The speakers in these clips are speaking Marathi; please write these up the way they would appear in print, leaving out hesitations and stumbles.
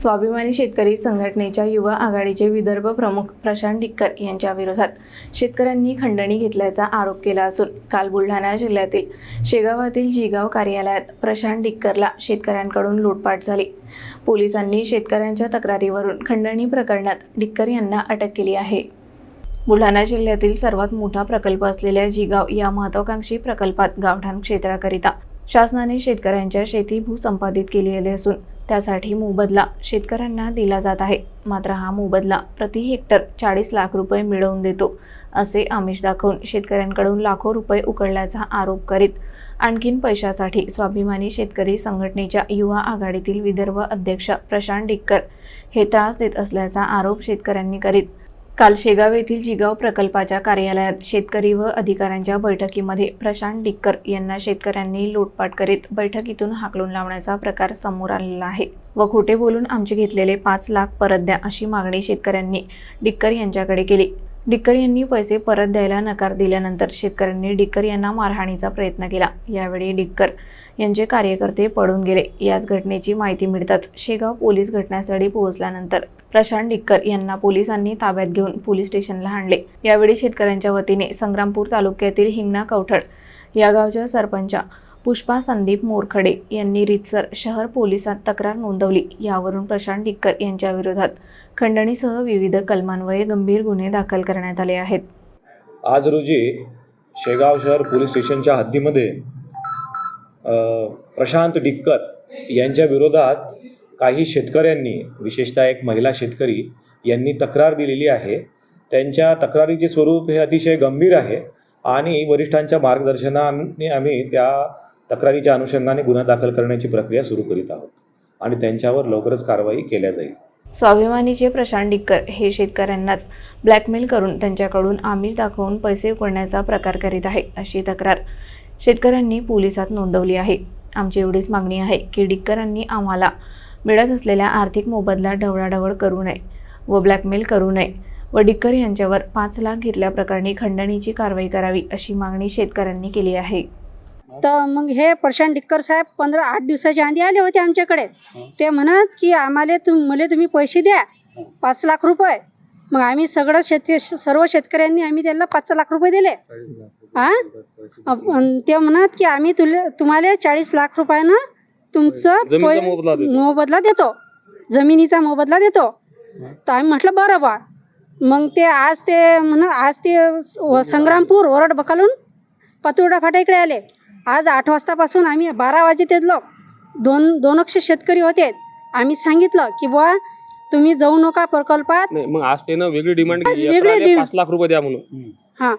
स्वाभिमानी शेतकरी संघटनेच्या युवा आघाडीचे विदर्भ प्रमुख प्रशांत डिक्कर यांच्या विरोधात शेतकऱ्यांनी खंडणी घेतल्याचा आरोप केला असून काल बुलढाणा जिल्ह्यातील शेगावातील जिगाव कार्यालयात प्रशांत डिक्करला शेतकऱ्यांकडून लूटपाट झाली। पोलिसांनी शेतकऱ्यांच्या तक्रारीवरून खंडणी प्रकरणात डिक्कर यांना अटक केली आहे। बुलढाणा जिल्ह्यातील सर्वात मोठा प्रकल्प असलेल्या जिगाव या महत्त्वाकांक्षी प्रकल्पात गावठाण क्षेत्राकरिता शासनाने शेतकऱ्यांच्या शेती भूसंपादित केलेली असून त्यासाठी मोबदला शेतकऱ्यांना दिला जात आहे। मात्र हा मोबदला प्रति हेक्टर 40 लाख रुपये मिळवून देतो असे आमिष दाखवून शेतकऱ्यांकडून लाखो रुपये उकळल्याचा आरोप करीत आणखीन पैशासाठी स्वाभिमानी शेतकरी संघटनेच्या युवा आघाडीतील विदर्भ अध्यक्ष प्रशांत डिक्कर हे त्रास देत असल्याचा आरोप शेतकऱ्यांनी करीत काल शेगाव येथील जिगाव प्रकल्पाच्या कार्यालयात शेतकरी व अधिकाऱ्यांच्या बैठकीमध्ये प्रशांत डिक्कर यांना शेतकऱ्यांनी लूटपाट करीत बैठकीतून हाकलून लावण्याचा प्रकार समोर आलेला आहे व खोटे बोलून आमचे घेतलेले 5 लाख परत द्या अशी मागणी शेतकऱ्यांनी डिक्कर यांच्याकडे केली। डिक्कर यांनी पैसे परत द्यायला नकार दिल्यानंतर शेतकऱ्यांनी डिक्कर यांना मारहाणीचा प्रयत्न केला। यावेळी डिक्कर यांचे कार्यकर्ते पळून गेले। याच घटनेची माहिती मिळताच शेगाव पोलीस घटनास्थळी पोहोचल्यानंतर प्रशांत डिक्कर यांना पोलिसांनी ताब्यात घेऊन पोलीस स्टेशनला आणले। यावेळी शेतकऱ्यांच्या वतीने संग्रामपूर तालुक्यातील हिंगणा कवठळ या गावच्या सरपंच पुष्पा संदीप मोरखडे यांनी रितसर शहर पोलिसात तक्रार नोंदवली। यावरून प्रशांत डिक्कर यांच्या विरोधात खंडणीसह विविध कलमान्वये गंभीर गुन्हे दाखल करण्यात आले आहेत। आज रोजी शेगाव शहर पोलीस स्टेशनच्या हद्दीमध्ये प्रशांत डिक्कर यांच्या विरोधात काही शेतकऱ्यांनी, विशेषतः एक महिला शेतकरी यांनी तक्रार दिलेली आहे। त्यांच्या तक्रारीचे स्वरूप हे अतिशय गंभीर आहे आणि वरिष्ठांच्या मार्गदर्शनाने आम्ही त्या तक्रारीच्या अनुषंगाने गुन्हा दाखल करण्याची प्रक्रिया सुरू करीत आहोत आणि त्यांच्यावर लवकरच कारवाई केल्या जाईल। स्वाभिमानीचे प्रशांत डिक्कर हे शेतकऱ्यांनाच ब्लॅकमेल करून त्यांच्याकडून आमिष दाखवून पैसे उकळण्याचा प्रकार करीत आहे अशी तक्रार शेतकऱ्यांनी पोलिसात नोंदवली आहे। आमची एवढीच मागणी आहे की डिक्करांनी आम्हाला मिळत असलेल्या आर्थिक मोबदला ढवळाढवळ करू नये व ब्लॅकमेल करू नये व डिक्कर यांच्यावर 5 लाख घेतल्याप्रकरणी खंडणीची कारवाई करावी अशी मागणी शेतकऱ्यांनी केली आहे। तर मग हे प्रशांत डिक्कर साहेब 15-8 दिवसाच्या आधी आले होते आमच्याकडे। ते म्हणत की मला तुम्ही पैसे द्या 5 लाख रुपये। मग आम्ही सर्व शेतकऱ्यांनी आम्ही त्याला 5 लाख रुपये दिले। ते म्हणत की आम्ही तुम्हाला 40 लाख रुपयानं तुमचं मोबदला देतो, जमिनीचा मोबदला देतो। तर आम्ही म्हटलं बरं बा। मग ते आज ते संग्रामपूर ओरड बकालून पातुर्डा फाटा इकडे आले। आज 8 वाजतापासून आम्ही 12 वाजे ते लोक 200 शेतकरी होते। आम्ही सांगितलं की बुवा तुम्ही जाऊ नका प्रकल्पात। मग आज त्यानं वेगळी डिमांड केली 5 लाख रुपये द्या म्हणून। हां,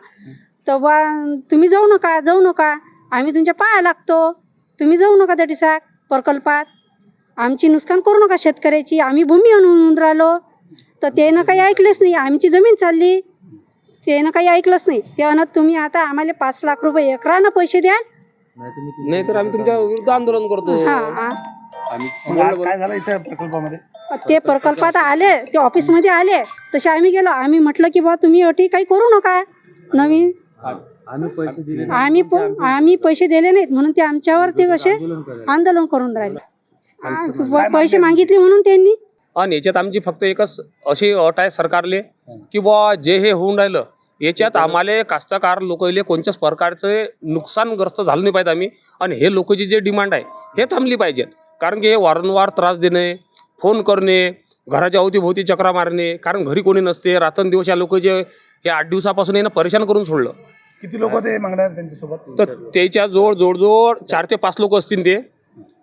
तर बा तुम्ही जाऊ नका आम्ही तुमच्या पाया लागतो, तुम्ही जाऊ नका त्या प्रकल्पात, आमची नुकसान करू नका शेतकऱ्याची, आम्ही भूमी आणून राहिलो। तर त्यानं काही ऐकलेच नाही, आमची जमीन चालली, त्यानं काही ऐकलंच नाही। ते म्हणत तुम्ही आता आम्हाला 5 लाख रुपये एकरानं पैसे द्या, नाही तर आम्ही तुमच्या विरुद्ध आंदोलन करतो। काय झालं इथे प्रकल्पामध्ये? ते प्रकल्पात आले, ते ऑफिसमध्ये आले, तसे आम्ही गेलो। आम्ही म्हटलं की बा तुम्ही अटी काही करू नका नवीन, आम्ही पैसे दिले नाहीत म्हणून ते आमच्यावर ते कसे आंदोलन करून राहिले। पैसे मागितले म्हणून त्यांनी। आणि याच्यात आमची फक्त एकच अशी अट आहे सरकारले की बा जे हे होऊन राहिलं याच्यात आम्हाला कास्तकार लोकांना कोणत्याच प्रकारचं नुकसानग्रस्त झालं नाही पाहिजे आम्ही। आणि हे लोकांची जे डिमांड आहे हे थांबली पाहिजेत, कारण की हे वारंवार त्रास देणे, फोन करणे, घराच्या अवतीभोवती चक्रा मारणे, कारण घरी कोणी नसते, रात्रंदिवस या लोकांचे हे 8 दिवसापासून यांना परेशान करून सोडलं। किती लोक ते मागणार त्यांच्यासोबत? तर त्याच्या जवळ 4 ते 5 लोक असतील। ते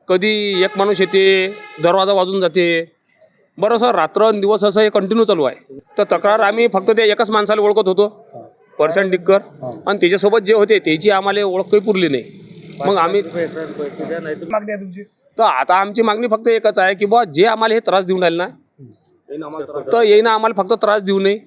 कधी एक माणूस येते, दरवाजा वाजून जाते, बरं सर रात्रंदिवस असं हे कंटिन्यू चालू आहे। तर तक्रार आम्ही फक्त ते एकाच माणसाला ओळखत होतो, प्रशांत डिक्कर, आणि त्याच्यासोबत जे होते त्याची आम्हाला ओळख काही पुरली नाही। मग आम्ही मागणी आहे तुमची? तर आता आमची मागणी फक्त एकच आहे की बा जे आम्हाला हे त्रास देऊन राहिले ना, तर येईना आम्हाला फक्त त्रास देऊ नये,